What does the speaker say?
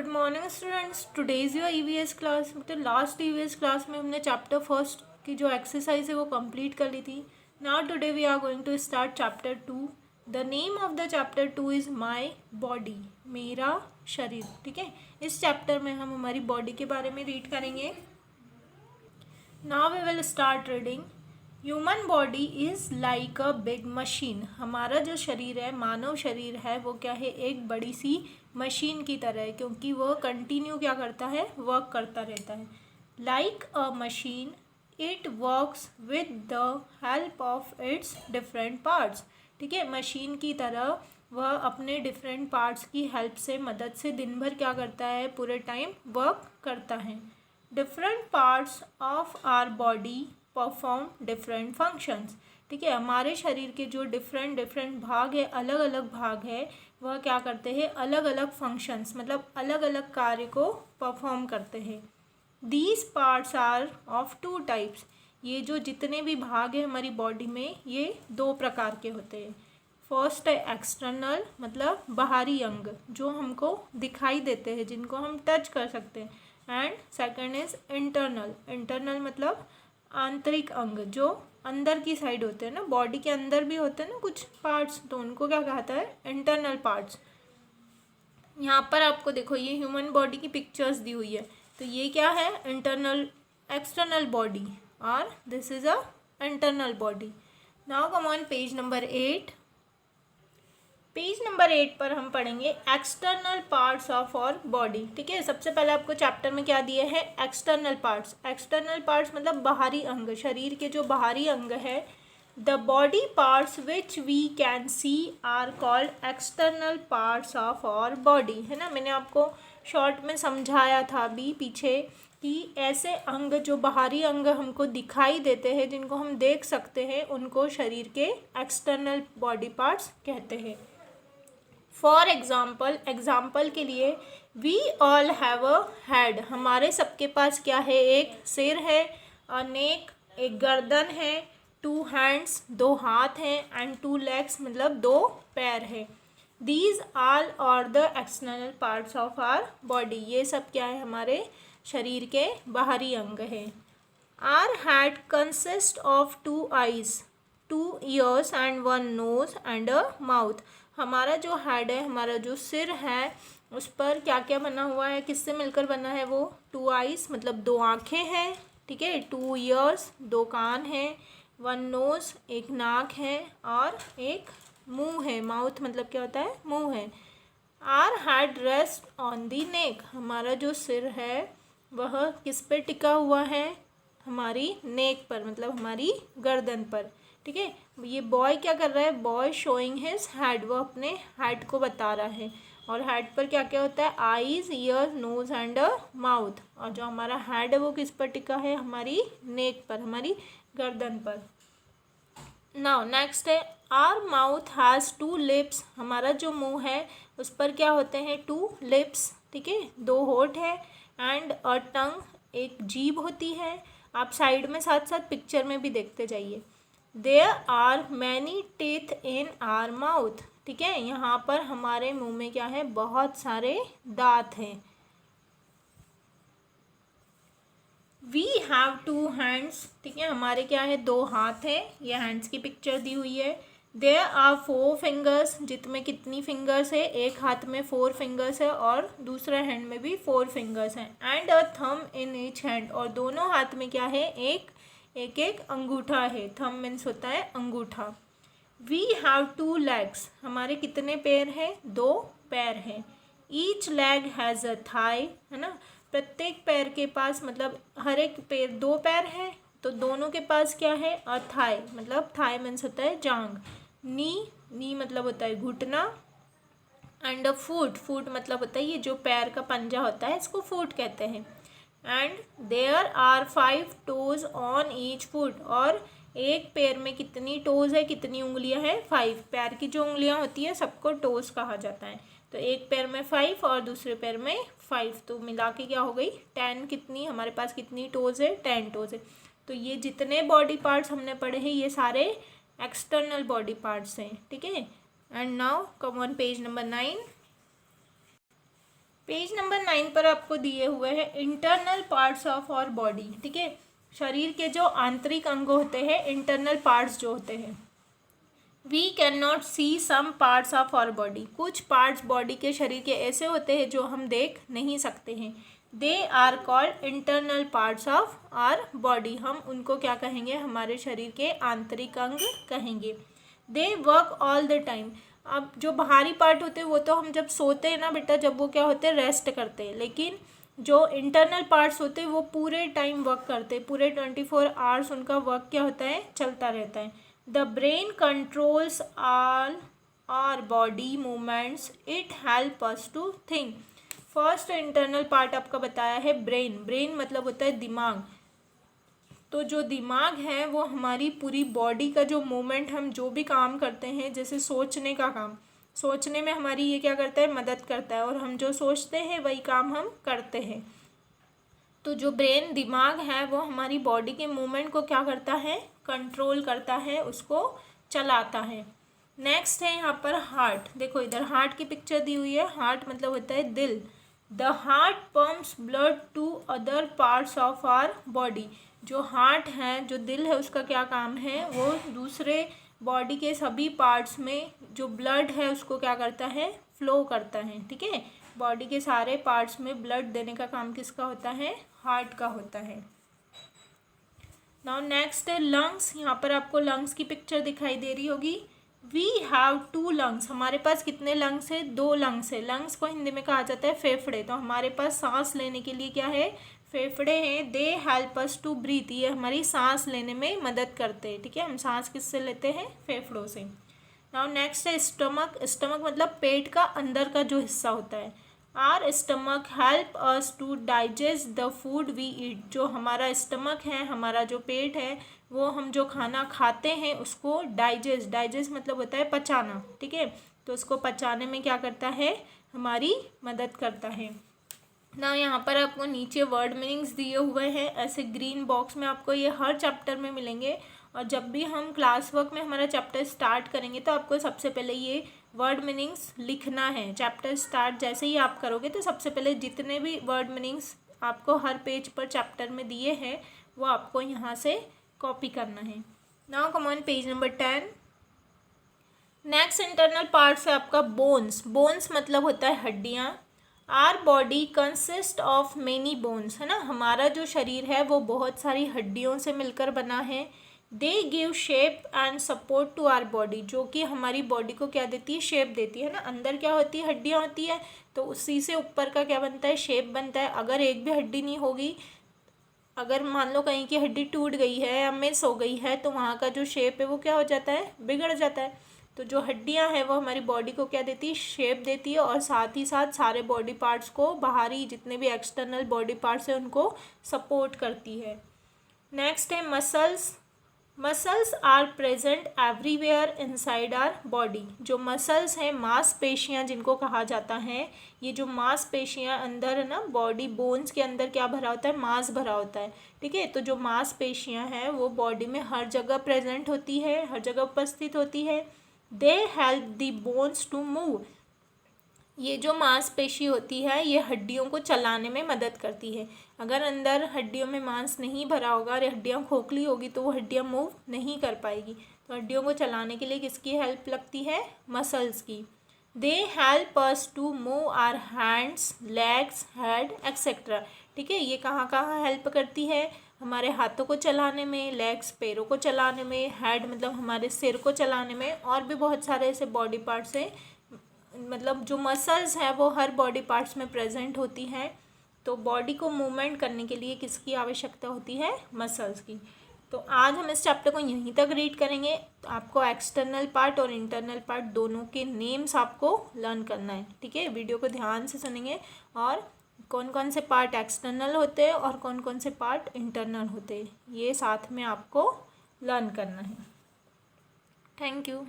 Good morning students, today's your EVS class. मतलब last EVS class में हमने chapter first की जो एक्सरसाइज है वो कंप्लीट कर ली थी। Now today we are going to start chapter 2। The name of the chapter 2 is my body, मेरा शरीर। ठीक है, इस चैप्टर में हम हमारी बॉडी के बारे में रीड करेंगे। Now we will start reading. Human body is like a big machine. हमारा जो शरीर है, मानव शरीर है, वो क्या है, एक बड़ी सी मशीन की तरह है, क्योंकि वह कंटिन्यू क्या करता है, वर्क करता रहता है। Like a machine it works with the help of its different parts. ठीक है, मशीन की तरह वह अपने डिफरेंट पार्ट्स की हेल्प से, मदद से दिन भर क्या करता है, पूरे टाइम वर्क करता है। Different parts of our body perform different functions. ठीक है, हमारे शरीर के जो डिफरेंट डिफरेंट भाग है, अलग अलग भाग है, वह क्या करते हैं, अलग अलग फंक्शंस मतलब अलग अलग कार्य को परफॉर्म करते हैं। These parts are of two types. ये जो जितने भी भाग हैं हमारी बॉडी में, ये दो प्रकार के होते हैं। फर्स्ट है एक्सटर्नल, मतलब बाहरी अंग जो हमको दिखाई देते हैं, जिनको हम टच कर सकते हैं। And second is internal. Internal मतलब आंतरिक अंग, जो अंदर की साइड होते हैं ना, बॉडी के अंदर भी होते हैं ना कुछ पार्ट्स, तो उनको क्या कहता है, इंटरनल पार्ट्स। यहाँ पर आपको देखो, ये ह्यूमन बॉडी की पिक्चर्स दी हुई है, तो ये क्या है, इंटरनल एक्सटर्नल बॉडी, और this is a internal body. Now come on page number 8। Page number 8 पर हम पढ़ेंगे external parts of our body. ठीक है, सबसे पहले आपको चैप्टर में क्या दिए हैं, एक्सटर्नल पार्ट्स। एक्सटर्नल पार्ट्स मतलब बाहरी अंग, शरीर के जो बाहरी अंग है। The body parts which we can see are called external parts of our body. है ना, मैंने आपको शॉर्ट में समझाया था अभी पीछे कि ऐसे अंग जो बाहरी अंग हमको दिखाई देते हैं, जिनको हम देख सकते हैं, उनको शरीर के एक्सटर्नल बॉडी पार्ट्स कहते हैं। फॉर एग्ज़ाम्पल, एग्ज़ाम्पल के लिए, we all have a head. हमारे सबके पास क्या है, एक सिर है, अ नेक एक गर्दन है, टू हैंड्स दो हाथ हैं, एंड टू लेग्स मतलब दो पैर है। These all are the external parts of our body. ये सब क्या है, हमारे शरीर के बाहरी अंग है। Our head consist of two eyes, two ears and one nose and a mouth. हमारा जो हेड है, हमारा जो सिर है, उस पर क्या क्या बना हुआ है, किससे मिलकर बना है वो, टू आइज मतलब दो आँखें हैं। ठीक है, टू ईयर्स दो कान हैं, वन नोज एक नाक है, और एक मुंह है। माउथ मतलब क्या होता है, मुंह है। Our head rest on the neck. हमारा जो सिर है वह किस पे टिका हुआ है, हमारी नेक पर मतलब हमारी गर्दन पर। ठीक है, ये बॉय क्या कर रहा है, बॉय शोइंग हिज हेड, वो अपने हेड को बता रहा है। और हेड पर क्या क्या होता है, eyes ear nose and mouth. और जो हमारा हेड है वो किस पर टिका है, हमारी नेक पर, हमारी गर्दन पर। नाउ नेक्स्ट है, are mouth has to lips. हमारा जो मुंह है उस पर क्या होते हैं, टू लिप्स। ठीक है, दो होठ है, एंड अ टंग एक जीभ होती है। आप साइड में साथ साथ पिक्चर में भी देखते जाइए। There are many teeth in our mouth. ठीक है, यहाँ पर हमारे मुंह में क्या है, बहुत सारे दांत हैं। We have two hands. ठीक है, हमारे क्या है, दो हाथ है, ये हैंड्स की पिक्चर दी हुई है। देयर आर फोर फिंगर्स, जितने कितनी फिंगर्स है, एक हाथ में फोर फिंगर्स है और दूसरे हैंड में भी फोर फिंगर्स हैं। And a thumb in each hand, और दोनों हाथ में क्या है, एक एक अंगूठा है। थंब मीन्स होता है अंगूठा। We have two legs. हमारे कितने पैर हैं, दो पैर हैं। Each leg has a thigh. है ना, प्रत्येक पैर के पास मतलब हर एक पैर, दो पैर हैं तो दोनों के पास क्या है, अ थाई मतलब थाई मीन्स होता है जांग। नी मतलब होता है घुटना, एंड अ फुट, फुट मतलब होता है ये जो पैर का पंजा होता है, इसको फुट कहते हैं। And there are 5 toes on each foot. और एक पैर में कितनी टोज है, कितनी उंगलियां हैं, 5। पैर की जो उंगलियां होती है सबको टोज कहा जाता है। तो एक पैर में 5 और दूसरे पैर में 5, तो मिला के क्या हो गई, 10। कितनी हमारे पास कितनी टोज है, 10 टोज है। तो ये जितने बॉडी पार्ट्स हमने पढ़े हैं, ये सारे एक्सटर्नल बॉडी पार्ट्स हैं। ठीक है, and now come on page number 9। Page number 9 पर आपको दिए हुए हैं internal parts of our body. ठीक है, शरीर के जो आंतरिक अंग होते हैं, इंटरनल पार्ट्स जो होते हैं। We can not see some parts of our body, कुछ पार्ट्स बॉडी के शरीर के ऐसे होते हैं जो हम देख नहीं सकते हैं। They are called internal parts of our body, हम उनको क्या कहेंगे, हमारे शरीर के आंतरिक अंग कहेंगे। They work all the time, अब जो बाहरी पार्ट होते हैं वो तो हम जब सोते हैं ना बेटा, जब वो क्या होते हैं, रेस्ट करते हैं, लेकिन जो इंटरनल पार्ट्स होते हैं वो पूरे टाइम वर्क करते हैं, पूरे 24 आवर्स उनका वर्क क्या होता है, चलता रहता है। The brain controls all our body movements, it help us to think. First internal part आपका बताया है ब्रेन। ब्रेन मतलब होता है दिमाग। तो जो दिमाग है वो हमारी पूरी बॉडी का जो मूवमेंट, हम जो भी काम करते हैं, जैसे सोचने का काम, सोचने में हमारी ये क्या करता है, मदद करता है, और हम जो सोचते हैं वही काम हम करते हैं। तो जो ब्रेन दिमाग है वो हमारी बॉडी के मूवमेंट को क्या करता है, कंट्रोल करता है, उसको चलाता है। नेक्स्ट है यहाँ पर हार्ट। देखो इधर हार्ट की पिक्चर दी हुई है। हार्ट मतलब होता है दिल। The heart pumps blood to other parts of our body. जो हार्ट है, जो दिल है, उसका क्या काम है, वो दूसरे बॉडी के सभी पार्ट्स में जो ब्लड है उसको क्या करता है, फ्लो करता है। ठीक है, बॉडी के सारे पार्ट्स में ब्लड देने का काम किसका होता है, हार्ट का होता है। नाउ नेक्स्ट है लंग्स। यहाँ पर आपको लंग्स की पिक्चर दिखाई दे रही होगी। वी हैव 2 लंग्स, हमारे पास कितने लंग्स है, 2 लंग्स है। लंग्स को हिंदी में कहा जाता है फेफड़े। तो हमारे पास सांस लेने के लिए क्या है, फेफड़े हैं। They help us to breathe, ये हमारी सांस लेने में मदद करते हैं। ठीक है, हम सांस किससे लेते हैं, फेफड़ों से। नाउ नेक्स्ट है स्टमक। स्टमक मतलब पेट का अंदर का जो हिस्सा होता है। Our stomach help us to digest the food we eat. जो हमारा स्टमक है, हमारा जो पेट है, वो हम जो खाना खाते हैं उसको डाइजेस्ट मतलब होता है पचाना। ठीक है, तो उसको पचाने में क्या करता है, हमारी मदद करता है ना। यहाँ पर आपको नीचे वर्ड मीनिंग्स दिए हुए हैं, ऐसे ग्रीन बॉक्स में आपको ये हर चैप्टर में मिलेंगे। और जब भी हम क्लास वर्क में हमारा चैप्टर स्टार्ट करेंगे तो आपको सबसे पहले ये वर्ड मीनिंग्स लिखना है। चैप्टर स्टार्ट जैसे ही आप करोगे तो सबसे पहले जितने भी वर्ड मीनिंग्स आपको हर पेज पर चैप्टर में दिए हैं वो आपको यहाँ से कॉपी करना है। Now come on page number 10। Next internal parts है आपका बोन्स। बोन्स मतलब होता है हड्डियाँ। Our body consist of many bones, है ना, हमारा जो शरीर है वो बहुत सारी हड्डियों से मिलकर बना है। They give shape and support to our body, जो कि हमारी बॉडी को क्या देती है, शेप देती है ना। अंदर क्या होती है, हड्डियाँ होती है, तो उसी से ऊपर का क्या बनता है, शेप बनता है। अगर एक भी हड्डी नहीं होगी, अगर मान लो कहीं की हड्डी टूट गई है या मिस हो गई है, तो वहाँ का जो शेप है वो क्या हो जाता है, बिगड़ जाता है। तो जो हड्डियाँ हैं वो हमारी बॉडी को क्या देती है, शेप देती है, और साथ ही साथ सारे बॉडी पार्ट्स को, बाहरी जितने भी एक्सटर्नल बॉडी पार्ट्स हैं उनको सपोर्ट करती है। नेक्स्ट है muscles. Muscles are present everywhere inside our body. जो मसल्स हैं, मांसपेशियाँ जिनको कहा जाता है, ये जो मांसपेशियाँ अंदर है ना, बॉडी बोन्स के अंदर क्या भरा होता है, मांस भरा होता है। ठीक है, तो जो मांसपेशियाँ हैं वो बॉडी में हर जगह प्रेजेंट होती है, हर जगह उपस्थित होती है। They help the bones to move. ये जो मांसपेशी होती है ये हड्डियों को चलाने में मदद करती है। अगर अंदर हड्डियों में मांस नहीं भरा होगा और हड्डियाँ खोखली होगी तो वो हड्डियाँ मूव नहीं कर पाएगी। तो हड्डियों को चलाने के लिए किसकी हेल्प लगती है, मसल्स की। They help us to move our hands, legs, head etcetera. ठीक है, ये कहाँ कहाँ हेल्प करती है, हमारे हाथों को चलाने में, लेग्स पैरों को चलाने में, हेड मतलब हमारे सिर को चलाने में, और भी बहुत सारे ऐसे बॉडी पार्ट्स हैं। मतलब जो मसल्स है वो हर बॉडी पार्ट्स में प्रेजेंट होती हैं। तो बॉडी को मूवमेंट करने के लिए किसकी आवश्यकता होती है, मसल्स की। तो आज हम इस चैप्टर को यहीं तक रीड करेंगे। तो आपको एक्सटर्नल पार्ट और इंटरनल पार्ट दोनों के नेम्स आपको लर्न करना है। ठीक है, वीडियो को ध्यान से सुनेंगे और कौन कौन से पार्ट एक्सटर्नल होते हैं और कौन कौन से पार्ट इंटरनल होते हैं, ये साथ में आपको लर्न करना है। Thank you.